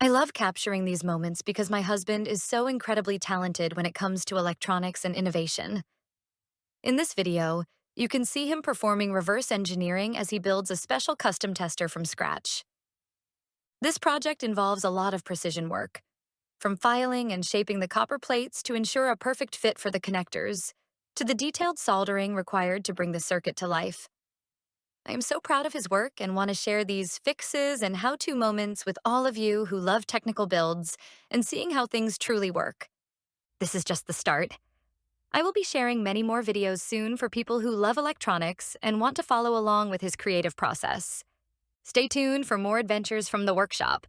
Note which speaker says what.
Speaker 1: I love capturing these moments because my husband is so incredibly talented when it comes to electronics and innovation. In this video, you can see him performing reverse engineering as he builds a special custom tester from scratch. This project involves a lot of precision work, from filing and shaping the copper plates to ensure a perfect fit for the connectors, to the detailed soldering required to bring the circuit to life. I am so proud of his work and want to share these fixes and how-to moments with all of you who love technical builds and seeing how things truly work. This is just the start. I will be sharing many more videos soon for people who love electronics and want to follow along with his creative process. Stay tuned for more adventures from the workshop.